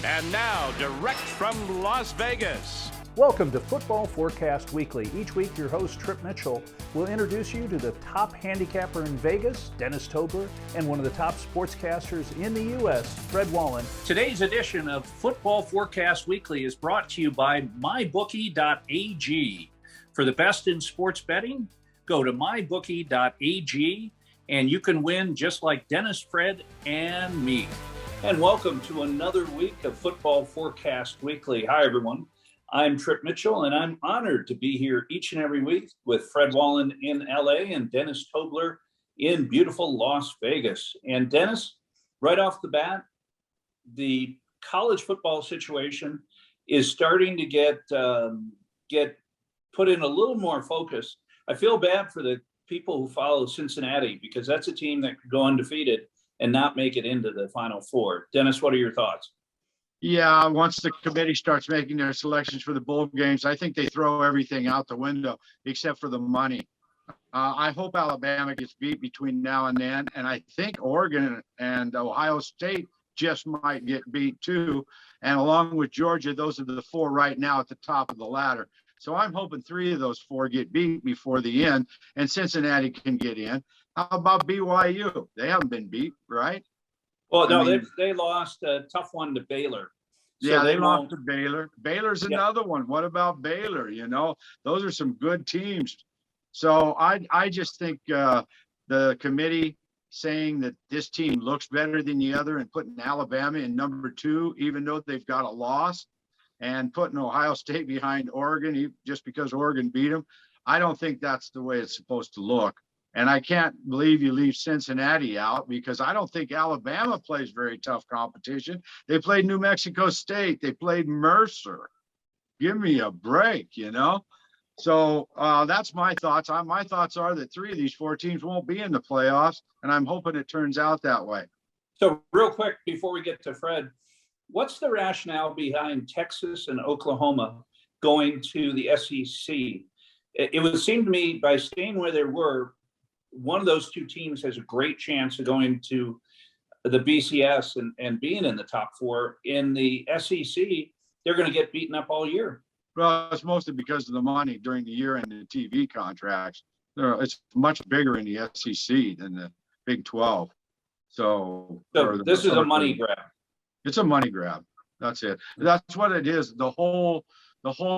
And now, direct from Las Vegas. Welcome to Football Forecast Weekly. Each week, your host, Trip Mitchell, will introduce you to the top handicapper in Vegas, Dennis Tobler, and one of the top sportscasters in the U.S., Fred Wallen. Today's edition of Football Forecast Weekly is brought to you by MyBookie.ag. For the best in sports betting, go to MyBookie.ag, and you can win just like Dennis, Fred, and me. And welcome to another week of Football Forecast Weekly. Hi, everyone. I'm Trip Mitchell, and I'm honored to be here each and every week with Fred Wallen in LA and Dennis Tobler in beautiful Las Vegas. And Dennis, right off the bat, the college football situation is starting to get put in a little more focus. I feel bad for the people who follow Cincinnati because that's a team that could go undefeated and not make it into the Final Four. Dennis, what are your thoughts? Yeah, once the committee starts making their selections for the bowl games, I think they throw everything out the window except for the money. I hope Alabama gets beat between now and then, and I think Oregon and Ohio State just might get beat too. And along with Georgia, those are the four right now at the top of the ladder. So I'm hoping three of those four get beat before the end, and Cincinnati can get in. How about BYU? They haven't been beat, right? Well, no, they lost a tough one to Baylor. So yeah, they lost to Baylor. Baylor's another one. What about Baylor? You know, those are some good teams. So I just think the committee saying that this team looks better than the other and putting Alabama in number 2, even though they've got a loss, and putting Ohio State behind Oregon just because Oregon beat them, I don't think that's the way it's supposed to look. And I can't believe you leave Cincinnati out because I don't think Alabama plays very tough competition. They played New Mexico State. They played Mercer. Give me a break, you know? So that's my thoughts. My thoughts are that 3 of these 4 teams won't be in the playoffs, and I'm hoping it turns out that way. So real quick, before we get to Fred, what's the rationale behind Texas and Oklahoma going to the SEC? It would seem to me by staying where they were, one of those 2 teams has a great chance of going to the BCS and being in the top 4. In the SEC, they're going to get beaten up all year. Well, it's mostly because of the money during the year and the TV contracts. It's much bigger in the SEC than the Big 12. So this is a money grab. It's a money grab. That's it. That's what it is. The whole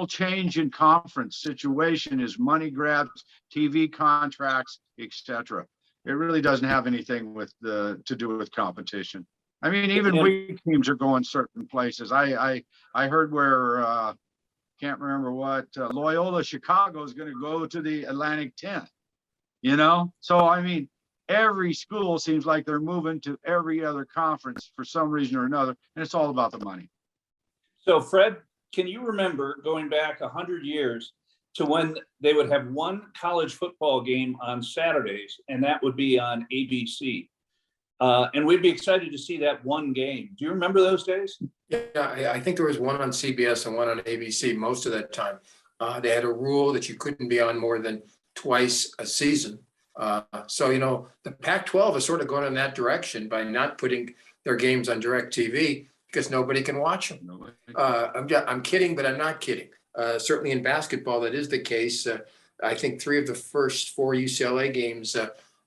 change in conference situation is money grabs, TV contracts, etc. It really doesn't have anything to do with competition. I mean, even weak teams are going certain places. I heard where can't remember what Loyola Chicago is going to go to the Atlantic 10. You know, so I mean, every school seems like they're moving to every other conference for some reason or another, and it's all about the money. So, Fred, can you remember going back 100 years to when they would have one college football game on Saturdays, and that would be on ABC? And we'd be excited to see that one game. Do you remember those days? Yeah, I think there was one on CBS and one on ABC most of that time. They had a rule that you couldn't be on more than twice a season. So, you know, the Pac-12 is sort of going in that direction by not putting their games on DirecTV because nobody can watch them. I'm kidding, but I'm not kidding. Certainly in basketball, that is the case. I think 3 of the first 4 UCLA games,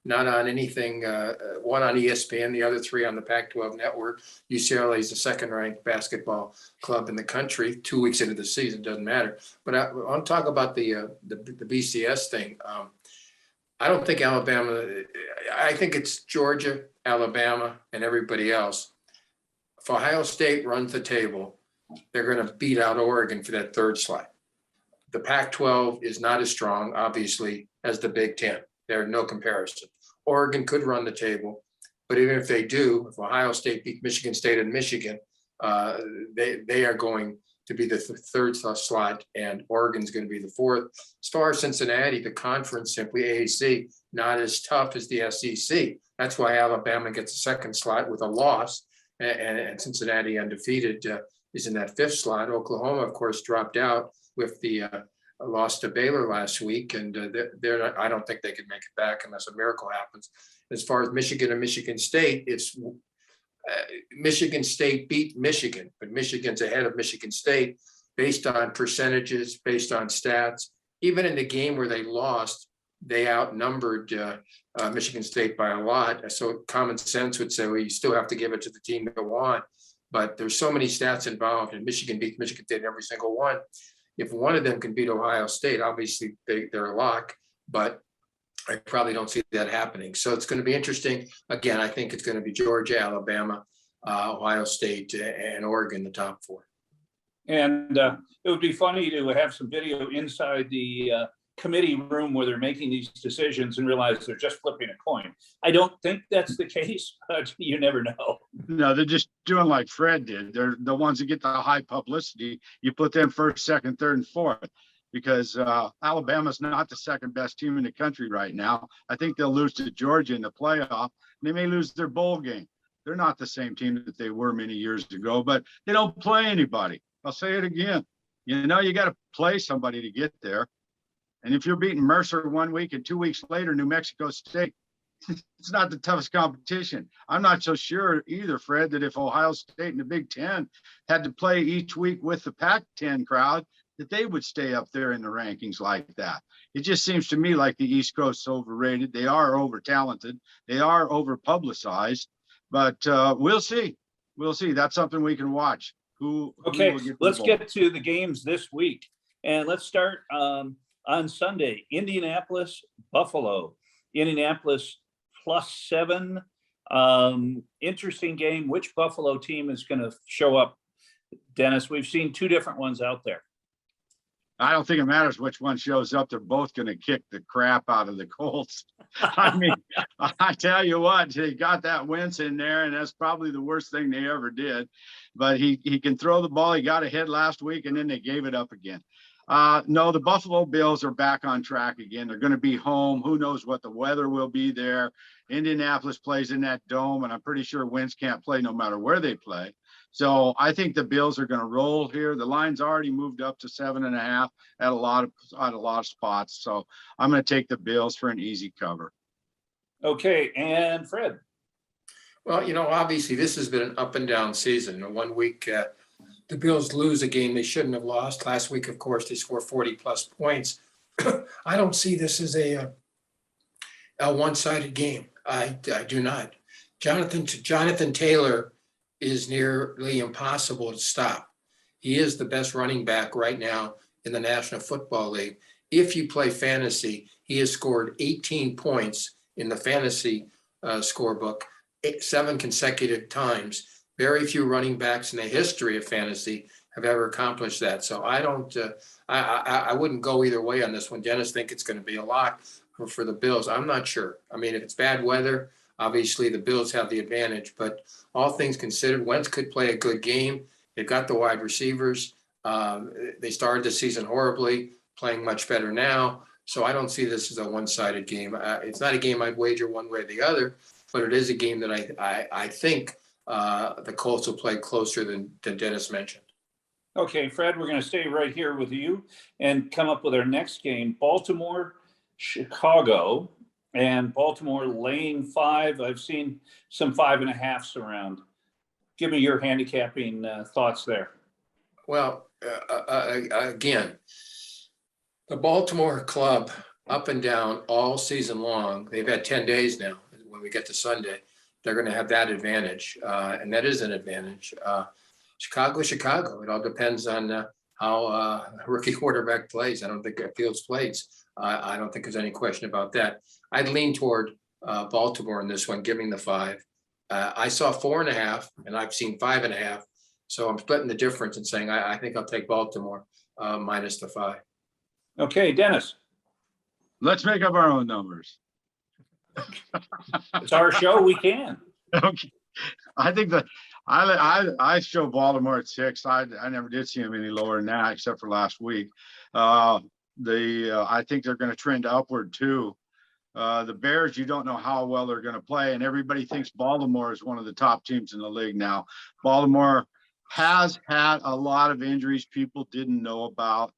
not on anything, one on ESPN, the other 3 on the Pac-12 network. UCLA is the second-ranked basketball club in the country. 2 weeks into the season, doesn't matter. But I want to talk about the BCS thing. I don't think Alabama. I think it's Georgia, Alabama, and everybody else. If Ohio State runs the table, they're going to beat out Oregon for that 3rd slot. The Pac-12 is not as strong, obviously, as the Big 10. There's no comparison. Oregon could run the table, but even if they do, if Ohio State beat Michigan State and Michigan, they are going to be the 3rd slot, and Oregon's going to be the 4th. As far as Cincinnati, the conference, simply AAC, not as tough as the SEC. That's why Alabama gets a 2nd slot with a loss, and Cincinnati undefeated is in that 5th slot. Oklahoma, of course, dropped out with the loss to Baylor last week, and I don't think they could make it back unless a miracle happens. As far as Michigan and Michigan State, it's Michigan State beat Michigan, but Michigan's ahead of Michigan State based on percentages, based on stats. Even in the game where they lost, they outnumbered Michigan State by a lot. So common sense would say, well, you still have to give it to the team that won. But there's so many stats involved, and Michigan beat Michigan State in every single one. If one of them can beat Ohio State, obviously they're a lock, but I probably don't see that happening. So it's going to be interesting. Again, I think it's going to be Georgia, Alabama, Ohio State, and Oregon, the top four. And it would be funny to have some video inside the committee room where they're making these decisions and realize they're just flipping a coin. I don't think that's the case, but you never know. No, they're just doing like Fred did. They're the ones that get the high publicity. You put them first, second, third, and fourth, because Alabama's not the second best team in the country right now. I think they'll lose to Georgia in the playoff. They may lose their bowl game. They're not the same team that they were many years ago, but they don't play anybody. I'll say it again. You know, you got to play somebody to get there. And if you're beating Mercer 1 week and 2 weeks later, New Mexico State, it's not the toughest competition. I'm not so sure either, Fred, that if Ohio State and the Big Ten had to play each week with the Pac-10 crowd, that they would stay up there in the rankings like that. It just seems to me like the East Coast's overrated. They are over-talented. They are over-publicized. But we'll see. We'll see. That's something we can watch. Okay, let's get to the games this week. And let's start on Sunday, Indianapolis, Buffalo. Indianapolis +7. Interesting game. Which Buffalo team is going to show up, Dennis? We've seen two different ones out there. I don't think it matters which one shows up. They're both going to kick the crap out of the Colts. I mean, I tell you what, they got that Wentz in there, and that's probably the worst thing they ever did. But he can throw the ball. He got ahead last week, and then they gave it up again. No, the Buffalo Bills are back on track again. They're going to be home. Who knows what the weather will be there. Indianapolis plays in that dome, and I'm pretty sure Wentz can't play no matter where they play. So I think the Bills are going to roll here. The line's already moved up to 7.5 at a lot of spots. So I'm going to take the Bills for an easy cover. Okay, and Fred. Well, you know, obviously this has been an up and down season. 1 week, the Bills lose a game they shouldn't have lost. Last week, of course, they scored 40+ points. I don't see this as a one-sided game. I do not. Jonathan Taylor is nearly impossible to stop. He is the best running back right now in the National Football League. If you play fantasy, he has scored 18 points in the fantasy scorebook 7 consecutive times. Very few running backs in the history of fantasy have ever accomplished that. So I don't, I wouldn't go either way on this one. Dennis think it's going to be a lock for the Bills. I'm not sure. I mean, if it's bad weather, obviously the Bills have the advantage, but all things considered, Wentz could play a good game. They've got the wide receivers. They started the season horribly, playing much better now. So I don't see this as a one-sided game. It's not a game I'd wager one way or the other, but it is a game that I think the Colts will play closer than Dennis mentioned. Okay, Fred, we're going to stay right here with you and come up with our next game. Baltimore, Chicago, and Baltimore laying 5. I've seen some 5.5s around. Give me your handicapping thoughts there. Well, again, the Baltimore club up and down all season long. They've had 10 days now. When we get to Sunday, they're going to have that advantage, and that is an advantage. Chicago. It all depends on how a rookie quarterback plays. I don't think Fields plays. I don't think there's any question about that. I'd lean toward Baltimore in this one, giving the 5. I saw 4.5, and I've seen 5.5. So I'm splitting the difference and saying I think I'll take Baltimore minus the 5. Okay, Dennis. Let's make up our own numbers. It's our show. We can. Okay. I think that I show Baltimore at 6. I never did see them any lower than that, except for last week. I think they're going to trend upward too. The Bears, you don't know how well they're going to play, and everybody thinks Baltimore is one of the top teams in the league now. Baltimore has had a lot of injuries people didn't know about,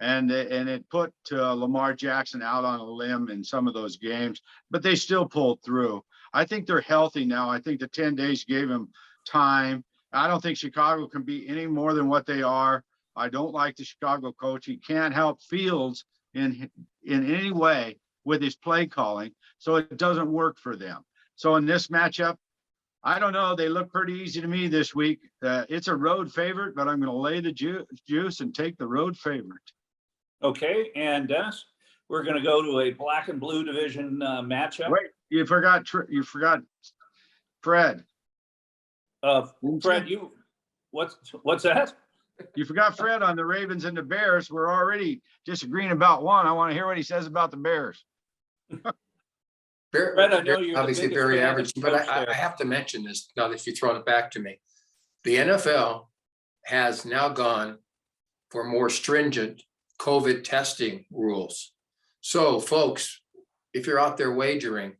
and it put Lamar Jackson out on a limb in some of those games, but they still pulled through. I think they're healthy now. I think the 10 days gave them time. I don't think Chicago can be any more than what they are. I don't like the Chicago coach. He can't help Fields in any way with his play calling, so it doesn't work for them. So in this matchup, I don't know. They look pretty easy to me this week. It's a road favorite, but I'm going to lay the juice and take the road favorite. Okay, and Dennis, we're going to go to a black and blue division matchup. Wait, you forgot Fred. Fred, what's that? You forgot Fred on the Ravens and the Bears. We're already disagreeing about one. I want to hear what he says about the Bears. Fred, I know you're obviously very average, but I have to mention this now that you've thrown it back to me. The NFL has now gone for more stringent COVID testing rules. So folks, if you're out there wagering,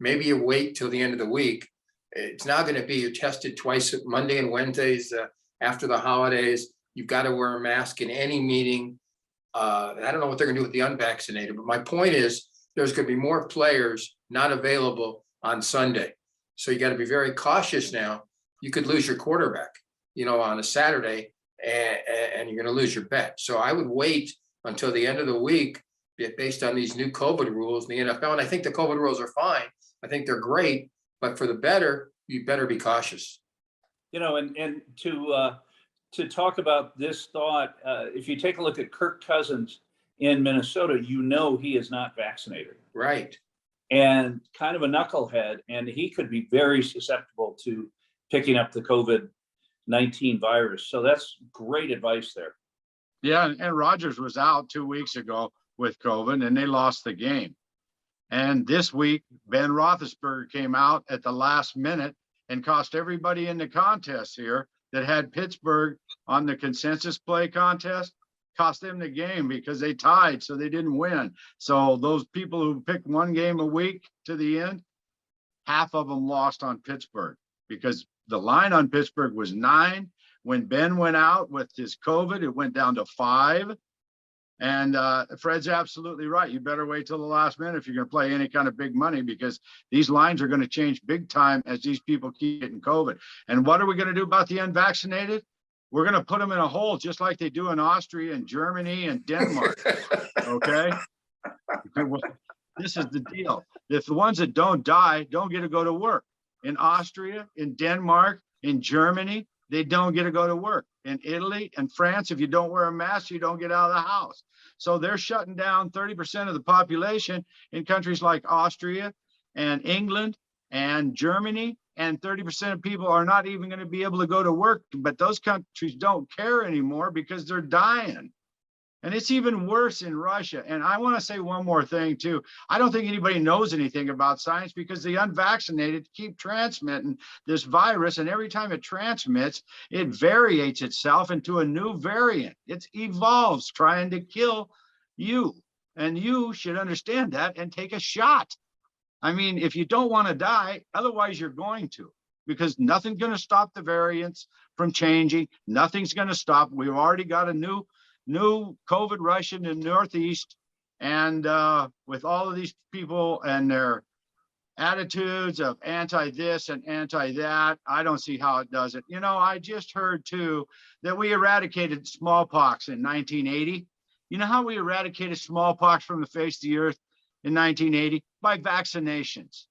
maybe you wait till the end of the week. It's now going to be you're tested twice, Monday and Wednesdays after the holidays. You've got to wear a mask in any meeting. I don't know what they're going to do with the unvaccinated, but my point is there's going to be more players not available on Sunday. So you got to be very cautious now. You could lose your quarterback, on a Saturday and you're going to lose your bet. So I would wait until the end of the week based on these new COVID rules in the NFL. And I think the COVID rules are fine. I think they're great, but for the better, you better be cautious. And to talk about this thought, if you take a look at Kirk Cousins in Minnesota, he is not vaccinated. Right. And kind of a knucklehead, and he could be very susceptible to picking up the COVID-19 virus. So that's great advice there. Yeah, and Rodgers was out 2 weeks ago with COVID, and they lost the game. And this week, Ben Roethlisberger came out at the last minute and cost everybody in the contest here that had Pittsburgh on the consensus play contest, cost them the game because they tied, so they didn't win. So those people who picked one game a week to the end, half of them lost on Pittsburgh because the line on Pittsburgh was 9. When Ben went out with his COVID, it went down to 5. And Fred's absolutely right. You better wait till the last minute if you're going to play any kind of big money, because these lines are going to change big time as these people keep getting COVID. And what are we going to do about the unvaccinated? We're going to put them in a hole just like they do in Austria and Germany and Denmark. Okay. This is the deal. If the ones that don't die don't get to go to work in Austria, in Denmark, in Germany, they don't get to go to work. In Italy and France, if you don't wear a mask, you don't get out of the house. So they're shutting down 30% of the population in countries like Austria and England and Germany, and 30% of people are not even going to be able to go to work. But those countries don't care anymore because they're dying. And it's even worse in Russia. And I want to say one more thing, too. I don't think anybody knows anything about science because the unvaccinated keep transmitting this virus. And every time it transmits, it variates itself into a new variant. It evolves trying to kill you. And you should understand that and take a shot. I mean, if you don't want to die, otherwise you're going to, because nothing's going to stop the variants from changing. Nothing's going to stop. We've already got a new COVID rush in the Northeast, and with all of these people and their attitudes of anti this and anti that, I don't see how it does it. I just heard too that we eradicated smallpox in 1980. You know how we eradicated smallpox from the face of the earth in 1980? By vaccinations.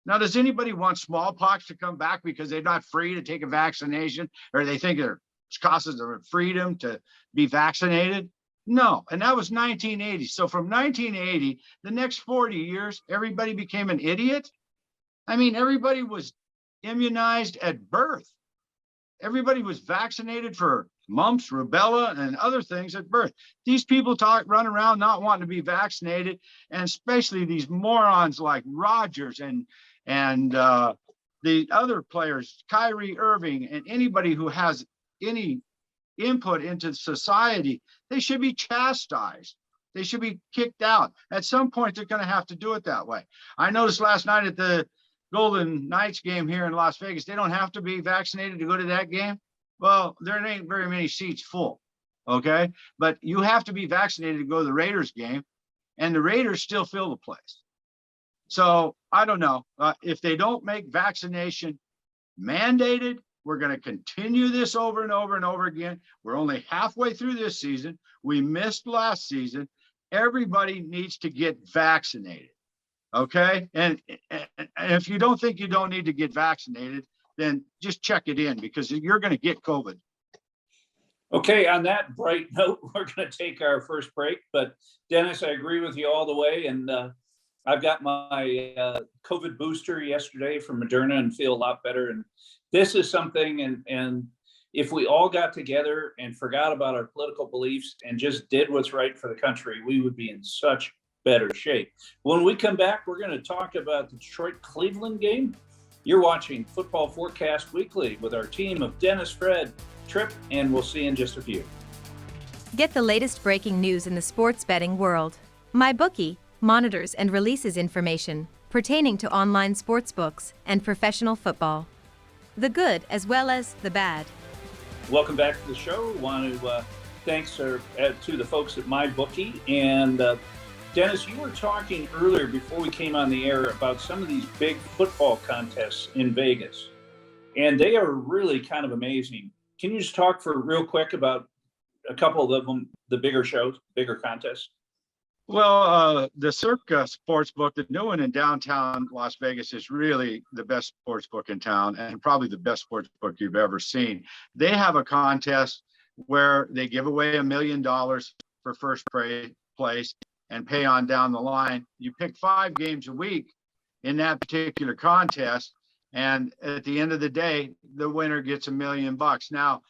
Now, does anybody want smallpox to come back because they're not free to take a vaccination, or they think they're causes of freedom to be vaccinated? No. And that was 1980. So from 1980, the next 40 years, everybody became an idiot. I mean, everybody was immunized at birth. Everybody was vaccinated for mumps, rubella, and other things at birth. These people run around not wanting to be vaccinated, and especially these morons like Rodgers and the other players, Kyrie Irving, and anybody who has any input into society, they should be chastised. They should be kicked out. At some point, they're going to have to do it that way. I noticed last night at the Golden Knights game here in Las Vegas, they don't have to be vaccinated to go to that game. Well, there ain't very many seats full, okay? But you have to be vaccinated to go to the Raiders game, and the Raiders still fill the place. So I don't know. If they don't make vaccination mandated, we're going to continue this over and over and over again. We're only halfway through this season. We missed last season. Everybody needs to get vaccinated. Okay. And if you don't think you don't need to get vaccinated, then just check it in, because you're going to get COVID. Okay, on that bright note, we're going to take our first break. But Dennis, I agree with you all the way. And I've got my COVID booster yesterday from Moderna and feel a lot better. And this is something, and if we all got together and forgot about our political beliefs and just did what's right for the country, we would be in such better shape. When we come back, we're going to talk about the Detroit-Cleveland game. You're watching Football Forecast Weekly with our team of Dennis, Fred, Trip, and we'll see you in just a few. Get the latest breaking news in the sports betting world. MyBookie monitors and releases information pertaining to online sportsbooks and professional football. The good as well as the bad. Welcome back to the show. Want to thanks to the folks at MyBookie. And Dennis, you were talking earlier before we came on the air about some of these big football contests in Vegas, and they are really kind of amazing. Can you just talk for real quick about a couple of them, the bigger shows, bigger contests? Well, the Circa Sportsbook, the new one in downtown Las Vegas, is really the best sportsbook in town, and probably the best sportsbook you've ever seen. They have a contest where they give away $1 million for first place and pay on down the line. You pick 5 games a week in that particular contest, and at the end of the day, the winner gets $1 million. Now,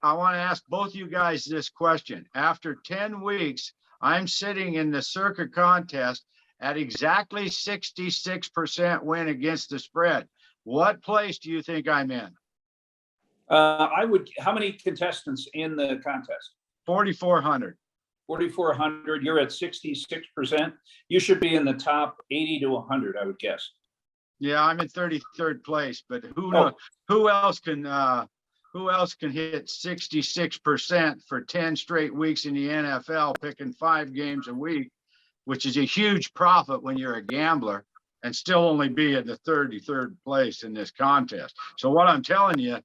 I want to ask both you guys this question. After 10 weeks, I'm sitting in the Circa contest at exactly 66% win against the spread. What place do you think I'm in? How many contestants in the contest? 4,400. 4,400. You're at 66%. You should be in the top 80 to 100, I would guess. Yeah, I'm in 33rd place, but who else can hit 66% for 10 straight weeks in the NFL, picking 5 games a week, which is a huge profit when you're a gambler, and still only be in the 33rd place in this contest. So what I'm telling you,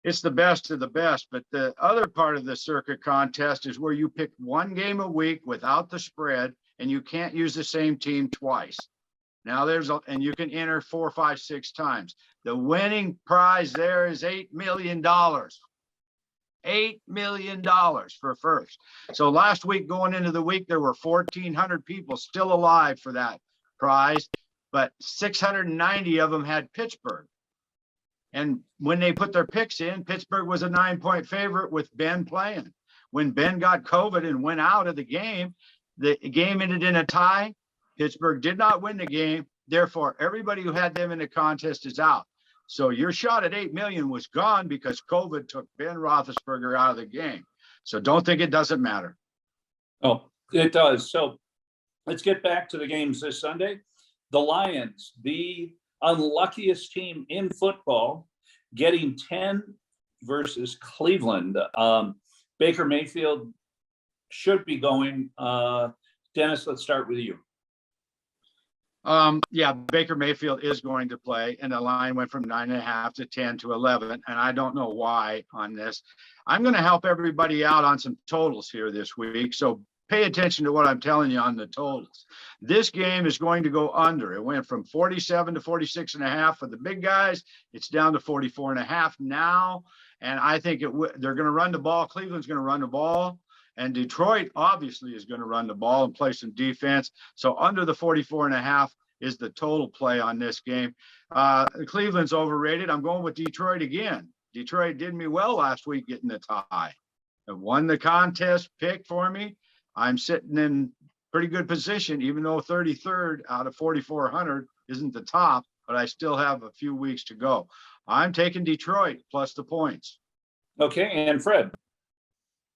it's the best of the best. But the other part of the Circuit contest is where you pick 1 game a week without the spread, and you can't use the same team twice. Now and you can enter 4, 5, 6 times. The winning prize there is $8 million. $8 million for first. So last week, going into the week, there were 1,400 people still alive for that prize, but 690 of them had Pittsburgh. And when they put their picks in, Pittsburgh was a 9-point favorite with Ben playing. When Ben got COVID and went out of the game ended in a tie. Pittsburgh did not win the game. Therefore, everybody who had them in the contest is out. So your shot at $8 million was gone because COVID took Ben Roethlisberger out of the game. So don't think it doesn't matter. Oh, it does. So let's get back to the games this Sunday. The Lions, the unluckiest team in football, getting 10 versus Cleveland. Baker Mayfield should be going. Dennis, let's start with you. Yeah, Baker Mayfield is going to play, and the line went from 9.5 to 10 to 11, and I don't know why on this. I'm going to help everybody out on some totals here this week, so pay attention to what I'm telling you on the totals. This game is going to go under. It went from 47 to 46.5 for the big guys. It's down to 44.5 now, and I think they're going to run the ball. Cleveland's going to run the ball. And Detroit obviously is going to run the ball and play some defense. So under the 44.5 is the total play on this game. Cleveland's overrated. I'm going with Detroit again. Detroit did me well last week getting the tie. It won the contest pick for me. I'm sitting in pretty good position, even though 33rd out of 4,400 isn't the top, but I still have a few weeks to go. I'm taking Detroit plus the points. Okay, and Fred.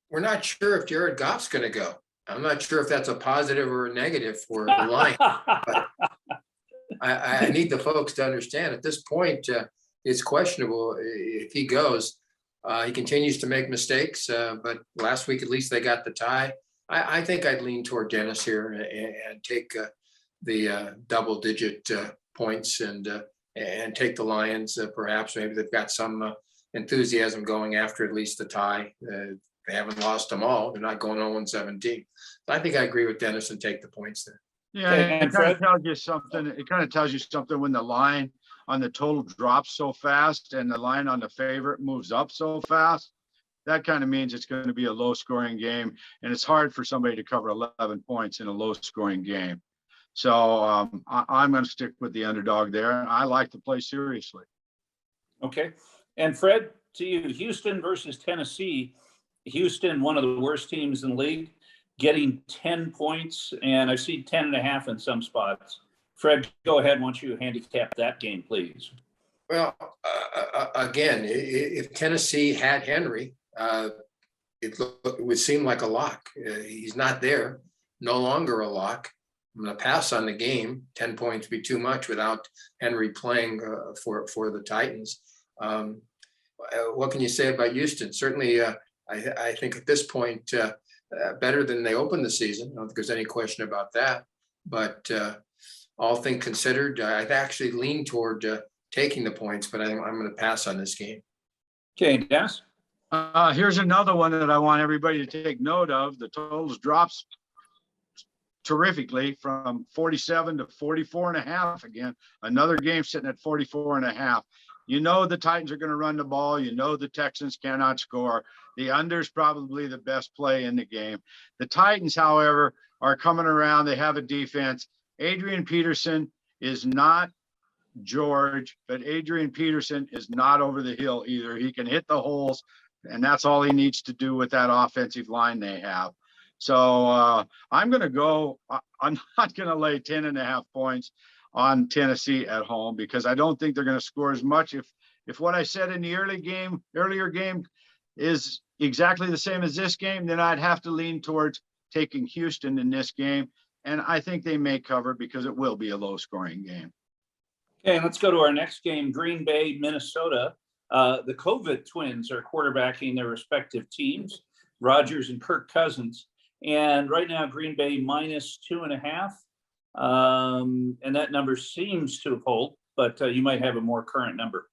We're not sure if Jared Goff's going to go. I'm not sure if that's a positive or a negative for the line. But I need the folks to understand at this point, it's questionable if he goes. He continues to make mistakes, but last week at least they got the tie. I think I'd lean toward Dennis here and take double-digit points and take the Lions. Perhaps maybe they've got some enthusiasm going after at least the tie. They haven't lost them all. They're not going 0-17. So I think I agree with Dennis and take the points there. Yeah, it kind of tells you something. It kind of tells you something when the line on the total drops so fast and the line on the favorite moves up so fast. That kind of means it's going to be a low scoring game, and it's hard for somebody to cover 11 points in a low scoring game. So I'm going to stick with the underdog there. I like to play seriously. Okay. And Fred, to you, Houston versus Tennessee. Houston, one of the worst teams in the league, getting 10 points, and I see 10.5 in some spots. Fred, go ahead. Why don't you handicap that game, please? Well, again, if Tennessee had Henry, it would seem like a lock. He's not there, no longer a lock. I'm going to pass on the game. 10 points would be too much without Henry playing for the Titans. What can you say about Houston? Certainly, I think at this point, better than they opened the season. I don't think there's any question about that. But all things considered, I've actually leaned toward taking the points, but I'm going to pass on this game. Okay, Dennis? Here's another one that I want everybody to take note of. The totals drops terrifically from 47 to 44.5 again. Another game sitting at 44.5. You know the Titans are going to run the ball. You know the Texans cannot score. The under is probably the best play in the game. The Titans, however, are coming around. They have a defense. Adrian Peterson is not George, but Adrian Peterson is not over the hill either. He can hit the holes, and that's all he needs to do with that offensive line they have. So I'm going to go. I'm not going to lay 10.5 points on Tennessee at home because I don't think they're going to score as much. If what I said in the earlier game is exactly the same as this game, then I'd have to lean towards taking Houston in this game. And I think they may cover because it will be a low scoring game. Okay, let's go to our next game, Green Bay, Minnesota. The COVID twins are quarterbacking their respective teams, Rodgers and Kirk Cousins. And right now, Green Bay -2.5. And that number seems to hold, but you might have a more current number.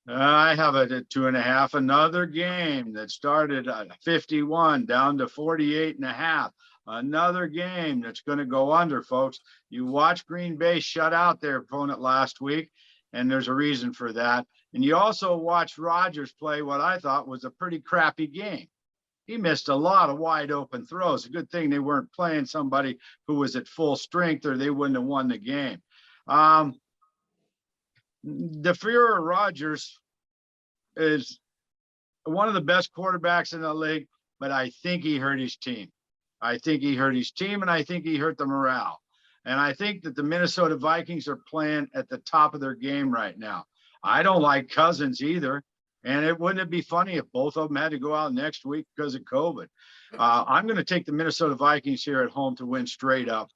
I have it at 2.5. Another game that started at 51 down to 48.5. Another game that's going to go under, folks. You watch Green Bay shut out their opponent last week, and there's a reason for that. And you also watch Rodgers play what I thought was a pretty crappy game. He missed a lot of wide open throws. A good thing they weren't playing somebody who was at full strength or they wouldn't have won the game. The fear of Rodgers is one of the best quarterbacks in the league, but I think he hurt his team. I think he hurt his team, and I think he hurt the morale. And I think that the Minnesota Vikings are playing at the top of their game right now. I don't like Cousins either. And it wouldn't it be funny if both of them had to go out next week because of COVID? I'm going to take the Minnesota Vikings here at home to win straight up.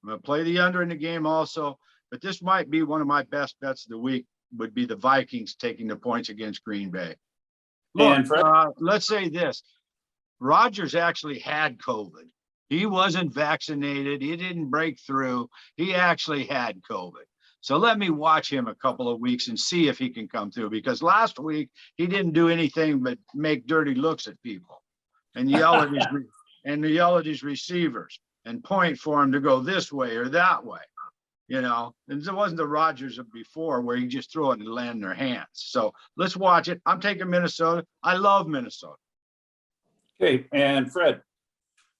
I'm going to play the under in the game also, but this might be one of my best bets of the week would be the Vikings taking the points against Green Bay. Look, let's say this. Rodgers actually had COVID. He wasn't vaccinated. He didn't break through. He actually had COVID. So let me watch him a couple of weeks and see if he can come through, because last week he didn't do anything but make dirty looks at people and yell at his receivers and point for him to go this way or that way, you know. And it wasn't the Rodgers of before where he just throw it and land in their hands. So let's watch it. I'm taking Minnesota. I love Minnesota. Okay, and Fred.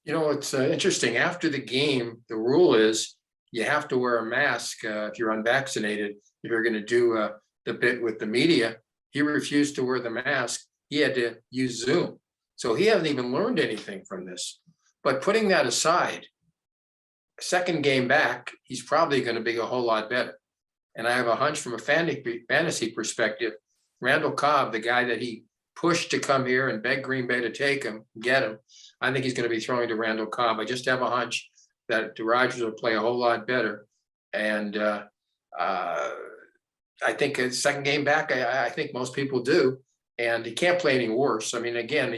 You know, it's interesting. After the game, the rule is you have to wear a mask if you're unvaccinated. If you're going to do the bit with the media, he refused to wear the mask. He had to use Zoom. So he hasn't even learned anything from this. But putting that aside, second game back, he's probably going to be a whole lot better. And I have a hunch from a fantasy perspective, Randall Cobb, the guy that he pushed to come here and beg Green Bay to take him, get him, I think he's going to be throwing to Randall Cobb. I just have a hunch that Rodgers will play a whole lot better. And I think his second game back, I think most people do. And he can't play any worse. I mean, again,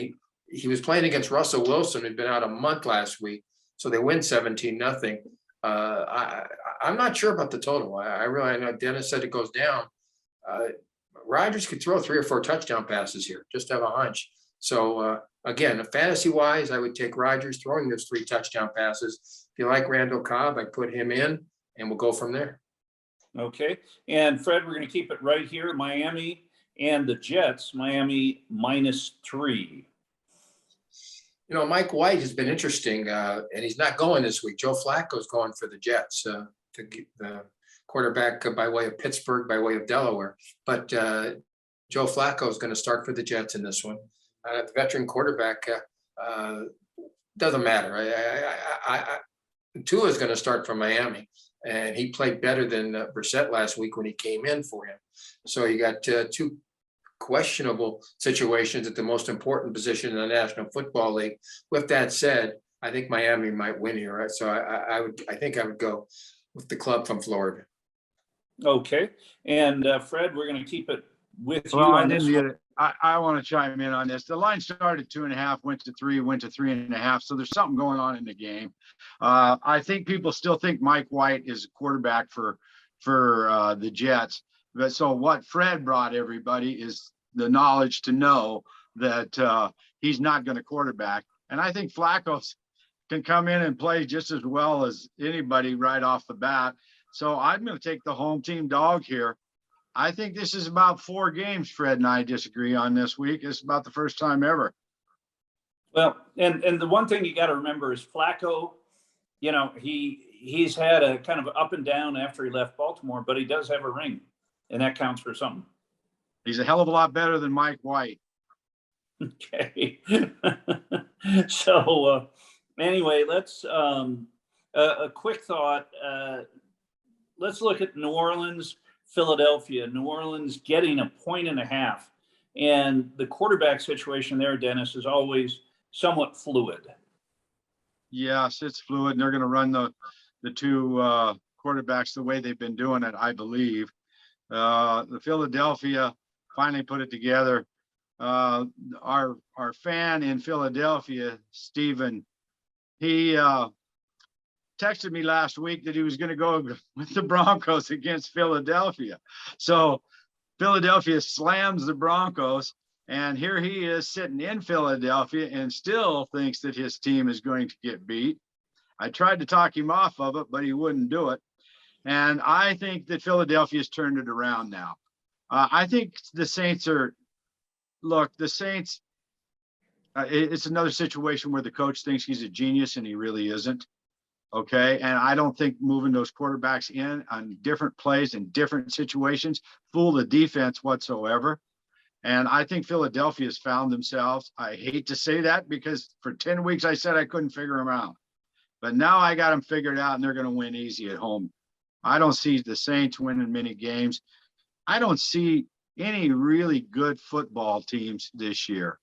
he was playing against Russell Wilson, who'd been out a month last week. So they win 17-0. I'm not sure about the total. I know Dennis said it goes down. Rodgers could throw 3 or 4 touchdown passes here, just have a hunch. So again, fantasy wise, I would take Rodgers throwing those 3 touchdown passes. If you like Randall Cobb, I'd put him in, and we'll go from there. Okay. And Fred, we're going to keep it right here. Miami and the Jets. Miami -3. You know, Mike White has been interesting, and he's not going this week. Joe Flacco's going for the Jets, to get the quarterback by way of Pittsburgh, by way of Delaware. But Joe Flacco is going to start for the Jets in this one. The veteran quarterback, doesn't matter. Tua is going to start for Miami, and he played better than Brissett last week when he came in for him. So you got 2 questionable situations at the most important position in the National Football League. With that said, I think Miami might win here. Right? So I think I would go with the club from Florida. Okay. And Fred, we're going to keep it with you. Well, I on didn't this get one. it. I want to chime in on this. The line started 2.5, went to 3, went to 3.5. So there's something going on in the game. I think people still think Mike White is a quarterback for the Jets. But so what Fred brought everybody is the knowledge to know that he's not going to quarterback. And I think Flacco can come in and play just as well as anybody right off the bat. So I'm going to take the home team dog here. I think this is about 4 games. Fred and I disagree on this week. It's about the first time ever. Well, and the one thing you got to remember is Flacco, you know, he's had a kind of up and down after he left Baltimore, but he does have a ring, and that counts for something. He's a hell of a lot better than Mike White. Okay. So anyway, let's a quick thought. Let's look at New Orleans, Philadelphia. New Orleans getting 1.5 points, and the quarterback situation there, Dennis, is always somewhat fluid. Yes, it's fluid, and they're going to run the 2 quarterbacks the way they've been doing it, I believe. The Philadelphia finally put it together. Our fan in Philadelphia, Stephen, he texted me last week that he was going to go with the Broncos against Philadelphia. So Philadelphia slams the Broncos, and here he is sitting in Philadelphia and still thinks that his team is going to get beat. I tried to talk him off of it, but he wouldn't do it. And I think that Philadelphia's turned it around now. I think the Saints the Saints, it's another situation where the coach thinks he's a genius and he really isn't. Okay. And I don't think moving those quarterbacks in on different plays in different situations fool the defense whatsoever. And I think Philadelphia has found themselves. I hate to say that because for 10 weeks I said I couldn't figure them out. But now I got them figured out, and they're going to win easy at home. I don't see the Saints winning many games. I don't see any really good football teams this year.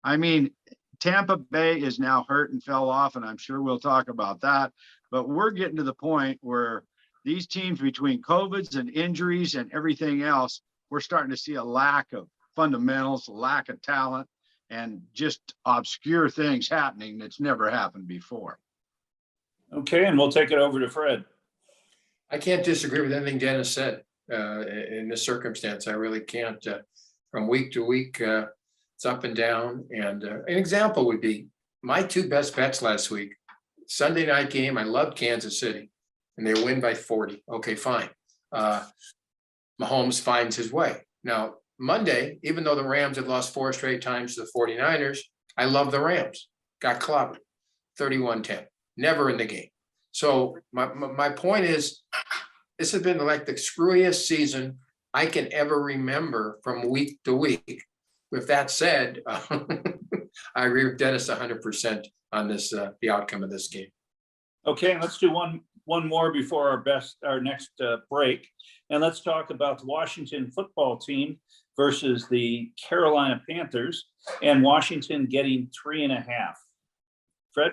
I mean, Tampa Bay is now hurt and fell off, and I'm sure we'll talk about that. But we're getting to the point where these teams, between COVIDs and injuries and everything else, we're starting to see a lack of fundamentals, a lack of talent, and just obscure things happening that's never happened before. Okay, and we'll take it over to Fred. I can't disagree with anything Dennis said in this circumstance. I really can't. From week to week, it's up and down. And an example would be my 2 best bets last week. Sunday night game, I loved Kansas City, and they win by 40. Okay, fine. Mahomes finds his way. Now, Monday, even though the Rams had lost 4 straight times to the 49ers, I love the Rams. Got clobbered, 31-10. Never in the game. So my point is, this has been like the screwiest season I can ever remember from week to week. With that said, I agree with Dennis 100% on this, the outcome of this game. Okay, let's do one more before our next break, and let's talk about the Washington football team versus the Carolina Panthers, and Washington getting 3.5. Fred?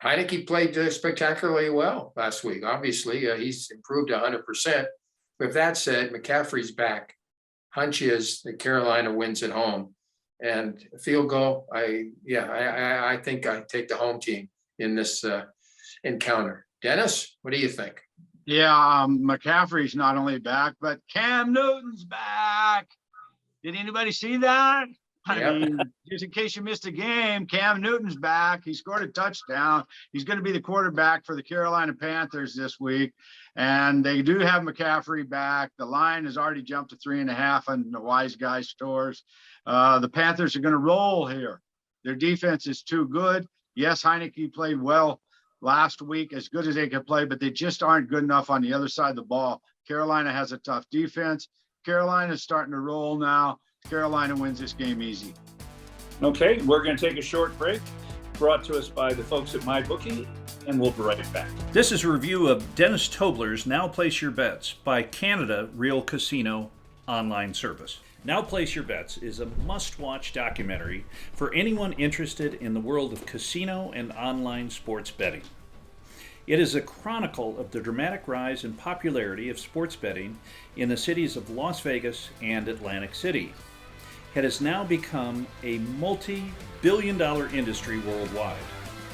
Heineke played spectacularly well last week. Obviously, he's improved 100%. With that said, McCaffrey's back. Hunch is that Carolina wins at home, and field goal. I think I take the home team in this encounter. Dennis, what do you think? Yeah, McCaffrey's not only back, but Cam Newton's back. Did anybody see that? I Yep. mean, just in case you missed a game, Cam Newton's back. He scored a touchdown. He's going to be the quarterback for the Carolina Panthers this week. And they do have McCaffrey back. The line has already jumped to 3.5 on the Wise Guy stores. The Panthers are going to roll here. Their defense is too good. Yes, Heineke played well last week, as good as they could play, but they just aren't good enough on the other side of the ball. Carolina has a tough defense. Carolina's starting to roll now. Carolina wins this game easy. Okay, we're going to take a short break, brought to us by the folks at MyBookie, and we'll be right back. This is a review of Dennis Tobler's Now Place Your Bets by Canada Real Casino online service. Now Place Your Bets is a must-watch documentary for anyone interested in the world of casino and online sports betting. It is a chronicle of the dramatic rise in popularity of sports betting in the cities of Las Vegas and Atlantic City. It has now become a multi-billion-dollar industry worldwide.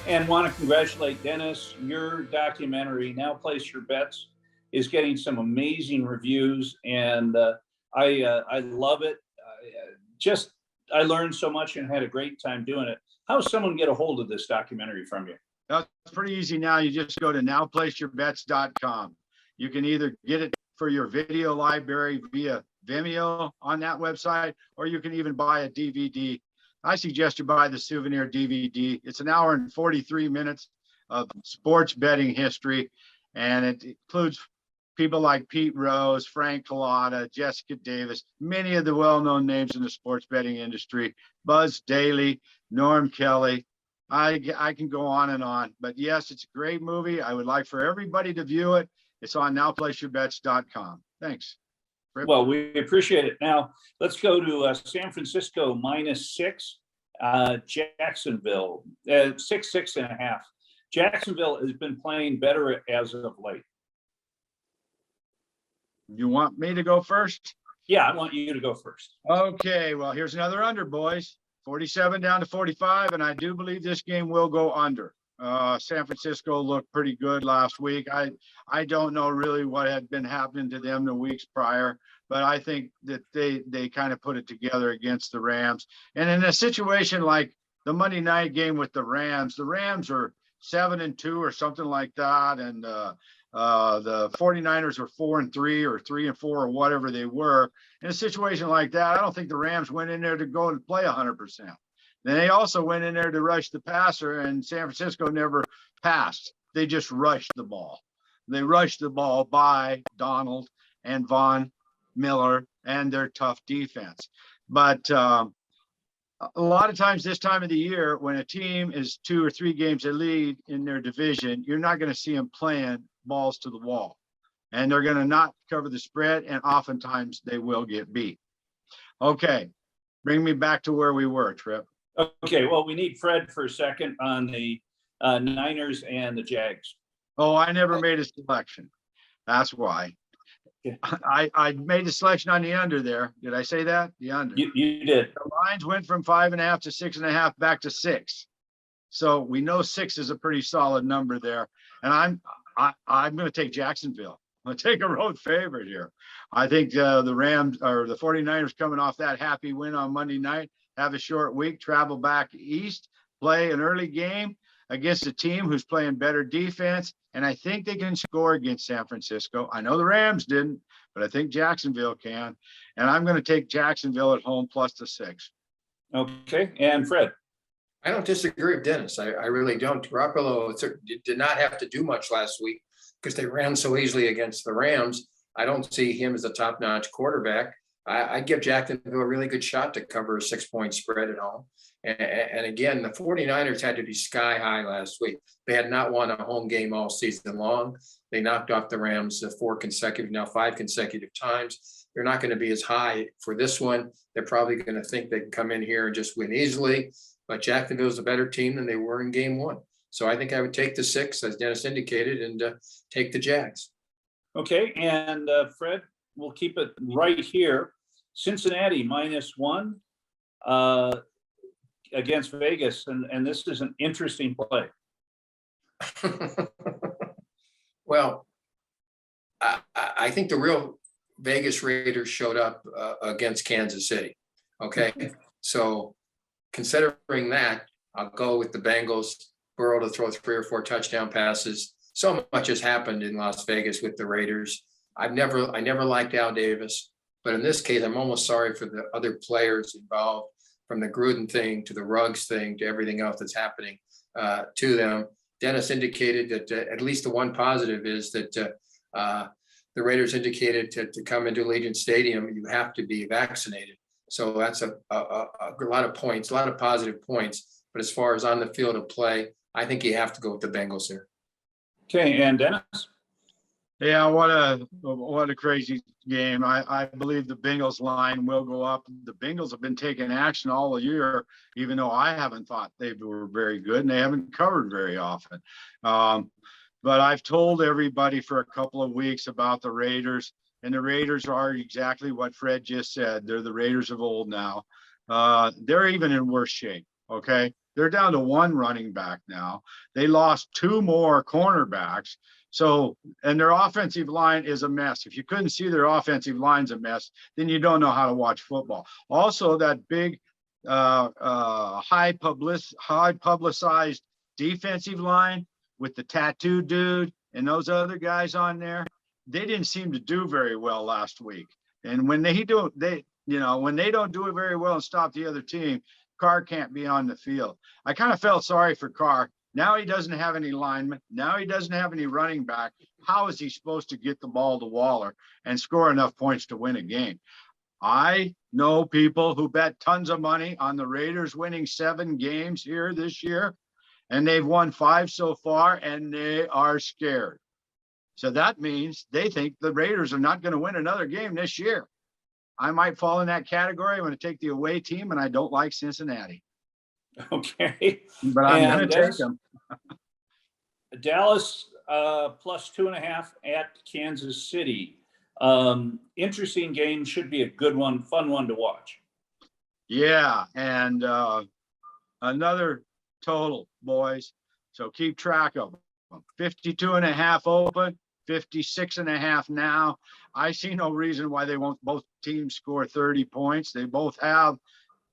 And want to congratulate Dennis. Your documentary, Now Place Your Bets, is getting some amazing reviews, and I love it. I learned so much and had a great time doing it. How does someone get a hold of this documentary from you? That's pretty easy now. You just go to nowplaceyourbets.com. You can either get it for your video library via Vimeo on that website, or you can even buy a DVD. I suggest you buy the souvenir DVD. It's an hour and 43 minutes of sports betting history, and it includes people like Pete Rose, Frank Collada, Jessica Davis, many of the well-known names in the sports betting industry, Buzz Daly, Norm Kelly. I can go on and on, but yes, it's a great movie. I would like for everybody to view it. It's on nowplaceyourbets.com. Thanks. Well, we appreciate it. Now, let's go to San Francisco -6, Jacksonville, 6.5. Jacksonville has been playing better as of late. You want me to go first? Yeah, I want you to go first. Okay, well, here's another under, boys. 47 down to 45, and I do believe this game will go under. San Francisco looked pretty good last week. I don't know really what had been happening to them the weeks prior, but I think that they kind of put it together against the Rams. And in a situation like the Monday night game with the Rams are 7-2 or something like that, and the 49ers are 4-3 or 3-4 or whatever they were. In a situation like that, I don't think the Rams went in there to go and play 100%. Then they also went in there to rush the passer, and San Francisco never passed. They just rushed the ball. They rushed the ball by Donald and Von Miller and their tough defense. But a lot of times this time of the year, when a team is 2 or 3 games a lead in their division, you're not going to see them playing balls to the wall. And they're going to not cover the spread, and oftentimes they will get beat. Okay, bring me back to where we were, Tripp. Okay, well, we need Fred for a second on the Niners and the Jags. Oh, I never made a selection. That's why. I made a selection on the under there. Did I say that? The under. You did. The lines went from 5.5 to 6.5 back to 6. So we know 6 is a pretty solid number there. And I'm going to take Jacksonville. I'm going to take a road favorite here. I think the Rams or the 49ers coming off that happy win on Monday night, have a short week, travel back east, play an early game against a team who's playing better defense. And I think they can score against San Francisco. I know the Rams didn't, but I think Jacksonville can. And I'm going to take Jacksonville at home plus the 6. Okay. And Fred? I don't disagree with Dennis. I really don't. Garoppolo did not have to do much last week because they ran so easily against the Rams. I don't see him as a top-notch quarterback. I give Jacksonville a really good shot to cover a 6-point spread at home. And again, the 49ers had to be sky high last week. They had not won a home game all season long. They knocked off the Rams 5 consecutive times. They're not going to be as high for this one. They're probably going to think they can come in here and just win easily. But Jacksonville's a better team than they were in game 1. So I think I would take the 6, as Dennis indicated, and take the Jags. Okay. And Fred, we'll keep it right here. Cincinnati -1 against Vegas. And this is an interesting play. Well, I think the real Vegas Raiders showed up against Kansas City. Okay. So considering that, I'll go with the Bengals. Burrow to throw 3 or 4 touchdown passes. So much has happened in Las Vegas with the Raiders. I never liked Al Davis, but in this case, I'm almost sorry for the other players involved, from the Gruden thing to the Ruggs thing to everything else that's happening to them. Dennis indicated that at least the one positive is that the Raiders indicated to come into Allegiant Stadium, you have to be vaccinated. So that's a lot of points, a lot of positive points. But as far as on the field of play, I think you have to go with the Bengals here. Okay, and Dennis? Yeah, what a crazy game. I believe the Bengals line will go up. The Bengals have been taking action all year, even though I haven't thought they were very good, and they haven't covered very often. But I've told everybody for a couple of weeks about the Raiders, and the Raiders are exactly what Fred just said. They're the Raiders of old now. They're even in worse shape, okay? They're down to 1 running back now. They lost 2 more cornerbacks. So, and their offensive line is a mess. If you couldn't see their offensive line's a mess, then you don't know how to watch football. Also, that big, high publicized defensive line with the tattoo dude and those other guys on there, they didn't seem to do very well last week. And when they don't do it very well and stop the other team, Carr can't be on the field. I kind of felt sorry for Carr. Now he doesn't have any linemen. Now he doesn't have any running back. How is he supposed to get the ball to Waller and score enough points to win a game? I know people who bet tons of money on the Raiders winning 7 games here this year, and they've won 5 so far, and they are scared. So that means they think the Raiders are not going to win another game this year. I might fall in that category. I'm going to take the away team, and I don't like Cincinnati. Okay. But I'm going to take them. Dallas plus 2.5 at Kansas City. Interesting game. Should be a good one, fun one to watch. Yeah, and another total, boys. So keep track of them. 52.5 open, 56.5 now. I see no reason why they won't both teams score 30 points. They both have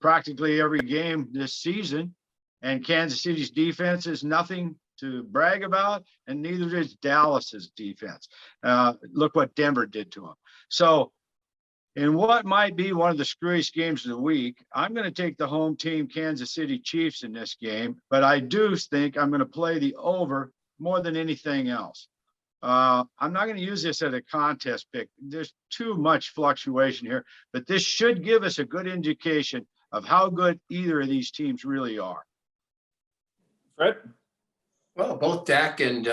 practically every game this season, and Kansas City's defense is nothing to brag about, and neither is Dallas's defense. Look what Denver did to them. So in what might be one of the screwiest games of the week, I'm going to take the home team Kansas City Chiefs in this game, but I do think I'm going to play the over more than anything else. I'm not going to use this as a contest pick. There's too much fluctuation here, but this should give us a good indication of how good either of these teams really are. Fred? Well, both Dak and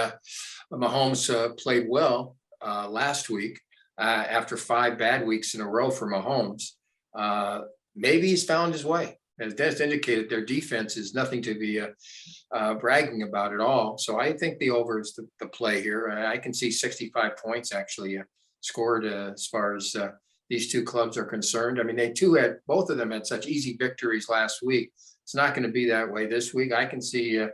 Mahomes played well last week after 5 bad weeks in a row for Mahomes. Maybe he's found his way. As Dennis indicated, their defense is nothing to be bragging about at all. So I think the over is the play here. I can see 65 points actually scored as far as these two clubs are concerned. I mean, both of them had such easy victories last week. It's not going to be that way this week. I can see,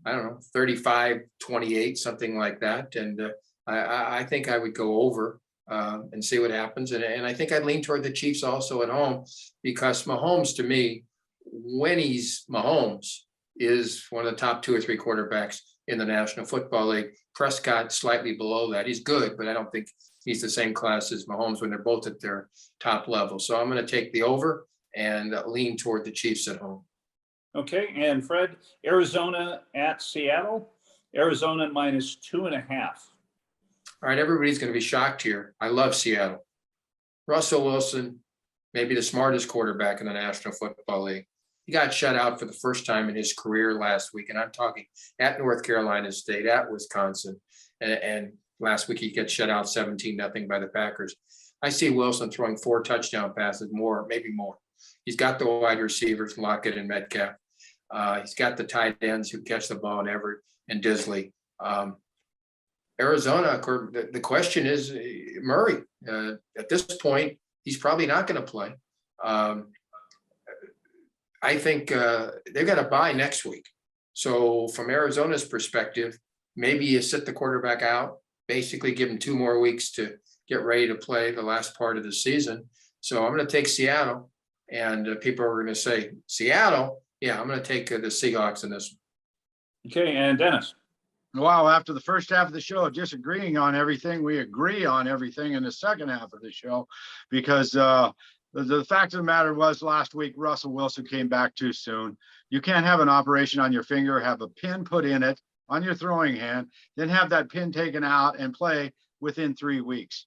35-28, something like that. And I think I would go over and see what happens. And I think I'd lean toward the Chiefs also at home, because Mahomes, to me, when he's Mahomes, is one of the top 2 or 3 quarterbacks in the National Football League. Prescott slightly below that. He's good, but I don't think he's the same class as Mahomes when they're both at their top level. So I'm going to take the over and lean toward the Chiefs at home. Okay, and Fred, Arizona at Seattle. Arizona minus 2.5. All right, everybody's going to be shocked here. I love Seattle. Russell Wilson, maybe the smartest quarterback in the National Football League. He got shut out for the first time in his career last week, and I'm talking at North Carolina State, at Wisconsin, and last week he gets shut out 17-0 by the Packers. I see Wilson throwing 4 touchdown passes, maybe more. He's got the wide receivers, Lockett and Metcalf. He's got the tight ends who catch the ball in Everett and Disley. Arizona, the question is Murray. At this point, he's probably not going to play. I think they've got a bye next week. So from Arizona's perspective, maybe you sit the quarterback out basically give them 2 more weeks to get ready to play the last part of the season. So I'm going to take Seattle, and people are going to say, Seattle? Yeah, I'm going to take the Seahawks in this one. Okay, and Dennis. Wow, after the first half of the show, disagreeing on everything, we agree on everything in the second half of the show, because the fact of the matter was last week, Russell Wilson came back too soon. You can't have an operation on your finger, have a pin put in it on your throwing hand, then have that pin taken out and play within 3 weeks.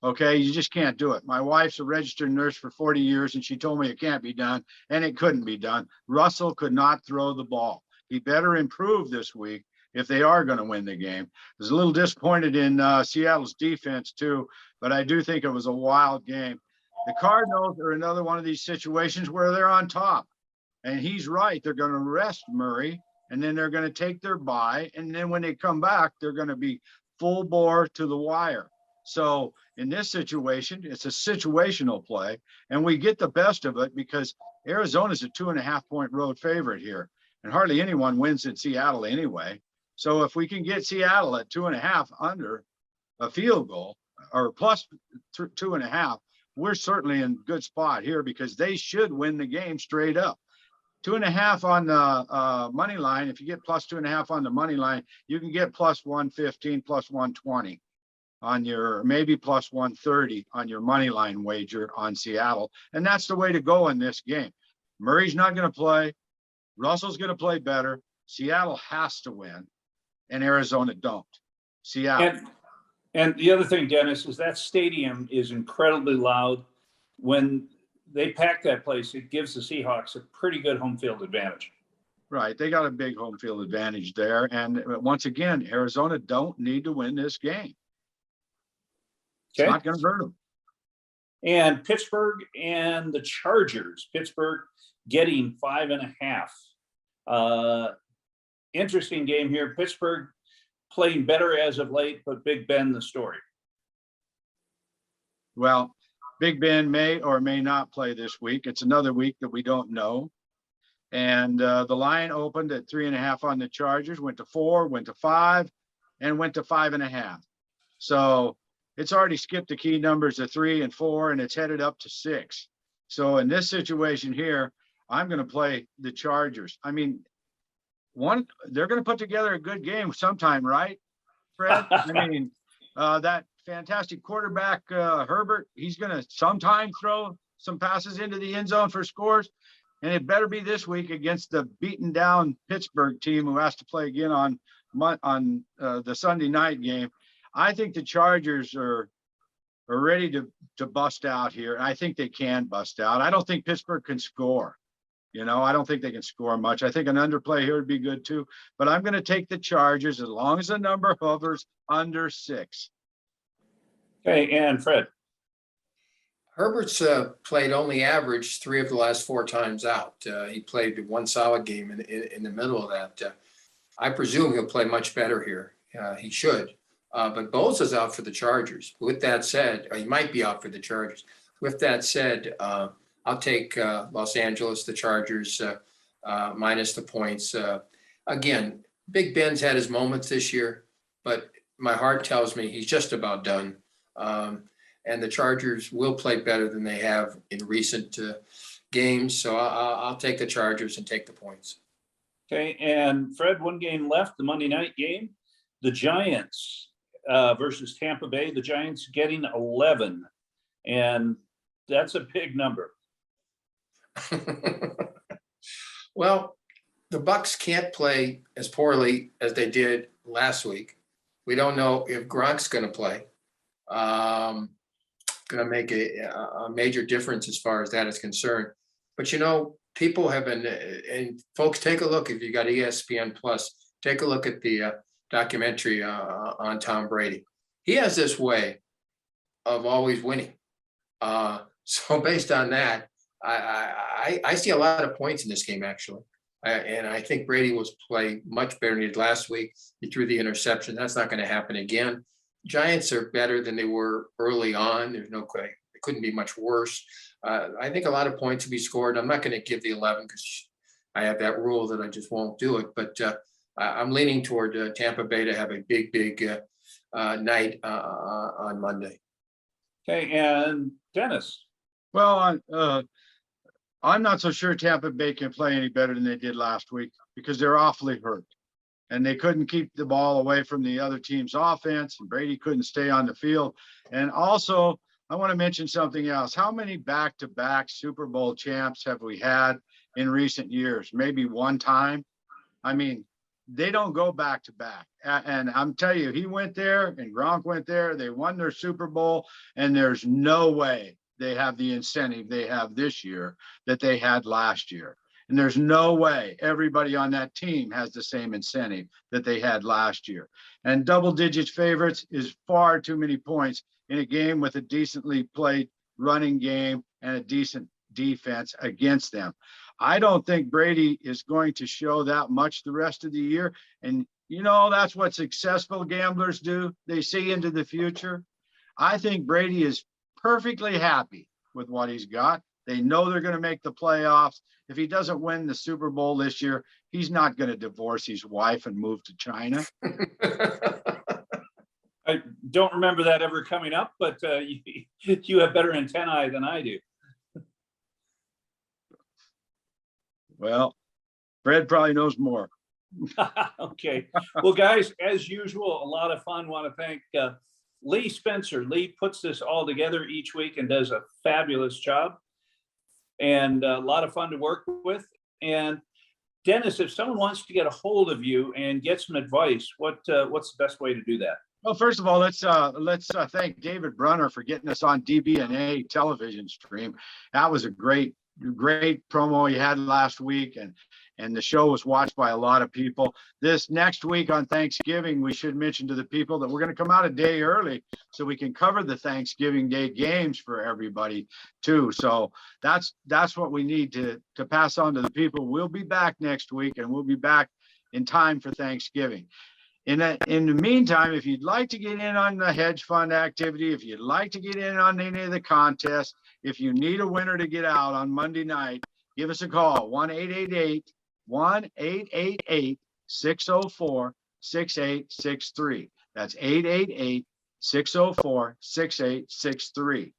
Okay, you just can't do it. My wife's a registered nurse for 40 years, and she told me it can't be done, and it couldn't be done. Russell could not throw the ball. He better improve this week if they are going to win the game. I was a little disappointed in Seattle's defense too, but I do think it was a wild game. The Cardinals are another one of these situations where they're on top, and he's right. They're going to rest Murray, and then they're going to take their bye, and then when they come back, they're going to be full bore to the wire. So in this situation, it's a situational play, and we get the best of it because Arizona's a 2.5-point road favorite here, and hardly anyone wins at Seattle anyway. So if we can get Seattle at 2.5 under a field goal or plus 2.5, we're certainly in good spot here because they should win the game straight up. 2.5 on the money line. If you get plus 2.5 on the money line, you can get plus 115, plus 120 on your, maybe plus 130 on your money line wager on Seattle. And that's the way to go in this game. Murray's not going to play. Russell's going to play better. Seattle has to win, and Arizona don't. Seattle. And the other thing, Dennis, is that stadium is incredibly loud. When they pack that place, it gives the Seahawks a pretty good home field advantage. Right. They got a big home field advantage there. And once again, Arizona don't need to win this game. It's not going to hurt them. And Pittsburgh and the Chargers. Pittsburgh getting 5.5. Interesting game here. Pittsburgh playing better as of late, but Big Ben the story. Well, Big Ben may or may not play this week. It's another week that we don't know. And the line opened at 3.5 on the Chargers, went to 4, went to 5, and went to 5.5. So it's already skipped the key numbers of 3 and 4, and it's headed up to 6. So in this situation here, I'm going to play the Chargers. I mean, they're going to put together a good game sometime, right, Fred? I mean, that fantastic quarterback, Herbert, he's going to sometime throw some passes into the end zone for scores. And it better be this week against the beaten down Pittsburgh team who has to play again on the Sunday night game. I think the Chargers are ready to bust out here. And I think they can bust out. I don't think Pittsburgh can score. You know, I don't think they can score much. I think an underplay here would be good too. But I'm going to take the Chargers as long as the number hovers under 6. Okay, and Fred. Herbert's played only average 3 of the last 4 times out. He played one solid game in the middle of that. I presume he'll play much better here. He should. But Bosa's out for the Chargers. With that said, he might be out for the Chargers. With that said, I'll take Los Angeles, the Chargers, minus the points. Again, Big Ben's had his moments this year, but my heart tells me he's just about done. And the Chargers will play better than they have in recent games. So I'll take the Chargers and take the points. Okay, and Fred, one game left, the Monday night game. The Giants versus Tampa Bay. The Giants getting 11, and that's a big number. Well, the Bucs can't play as poorly as they did last week. We don't know if Gronk's going to play. Going to make a major difference as far as that is concerned. But, you know, people have been, and folks, take a look. If you got ESPN Plus, take a look at the documentary on Tom Brady. He has this way of always winning. So based on that, I see a lot of points in this game, actually. And I think Brady was play much better than he did last week. He threw the interception. That's not going to happen again. Giants are better than they were early on. There's no way. It couldn't be much worse. I think a lot of points will be scored. I'm not going to give the 11 because I have that rule that I just won't do it. But I'm leaning toward Tampa Bay to have a big night on Monday. Okay, and Dennis. Well, I'm not so sure Tampa Bay can play any better than they did last week because they're awfully hurt. And they couldn't keep the ball away from the other team's offense, and Brady couldn't stay on the field. And also, I want to mention something else. How many back-to-back Super Bowl champs have we had in recent years? Maybe one time. I mean, they don't go back-to-back. And I'm telling you, he went there and Gronk went there. They won their Super Bowl, and there's no way they have the incentive they have this year that they had last year. And there's no way everybody on that team has the same incentive that they had last year. And double-digit favorites is far too many points in a game with a decently played running game and a decent defense against them. I don't think Brady is going to show that much the rest of the year. And, you know, that's what successful gamblers do. They see into the future. I think Brady is perfectly happy with what he's got. They know they're going to make the playoffs. If he doesn't win the Super Bowl this year, he's not going to divorce his wife and move to China. I don't remember that ever coming up, but you have better antennae than I do. Well, Fred probably knows more. Okay. Well, guys, as usual, a lot of fun. Want to thank Lee Spencer. Lee puts this all together each week and does a fabulous job. And a lot of fun to work with. And Dennis, if someone wants to get a hold of you and get some advice, what's the best way to do that? Well, first of all, let's thank David Brunner for getting us on DBNA television stream. That was a great promo he had last week, and the show was watched by a lot of people. This next week on Thanksgiving, we should mention to the people that we're going to come out a day early so we can cover the Thanksgiving Day games for everybody too. So that's what we need to pass on to the people. We'll be back next week, and we'll be back in time for Thanksgiving. In the meantime, if you'd like to get in on the hedge fund activity, if you'd like to get in on any of the contests, if you need a winner to get out on Monday night, give us a call, 1-888-604-6863. That's 888-604-6863.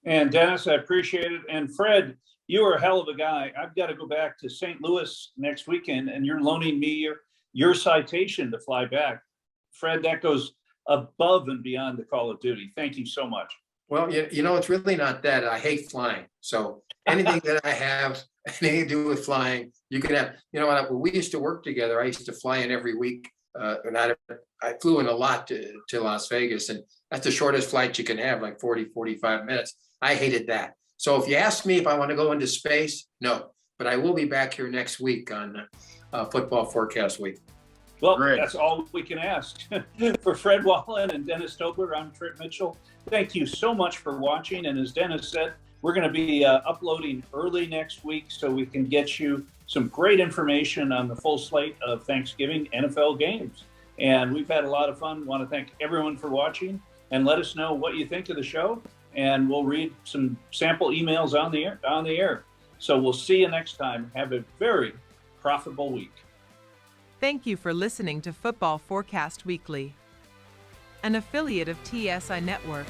And Dennis, I appreciate it. And Fred, you are a hell of a guy. I've got to go back to St. Louis next weekend, and you're loaning me your citation to fly back. Fred, that goes above and beyond the Call of Duty. Thank you so much. Well, you know, it's really not that. I hate flying. So anything that I have anything to do with flying, you can have, you know, when we used to work together, I used to fly in every week. And I flew in a lot to Las Vegas, and that's the shortest flight you can have, like 40, 45 minutes. I hated that. So if you ask me if I want to go into space, no, but I will be back here next week on Football Forecast Week. Well, great. That's all we can ask. For Fred Wallen and Dennis Tobler, I'm Trent Mitchell. Thank you so much for watching. And as Dennis said, we're going to be uploading early next week so we can get you some great information on the full slate of Thanksgiving NFL games. And we've had a lot of fun. Want to thank everyone for watching, and let us know what you think of the show. And we'll read some sample emails on the air. So we'll see you next time. Have a very profitable week. Thank you for listening to Football Forecast Weekly, an affiliate of TSI Network.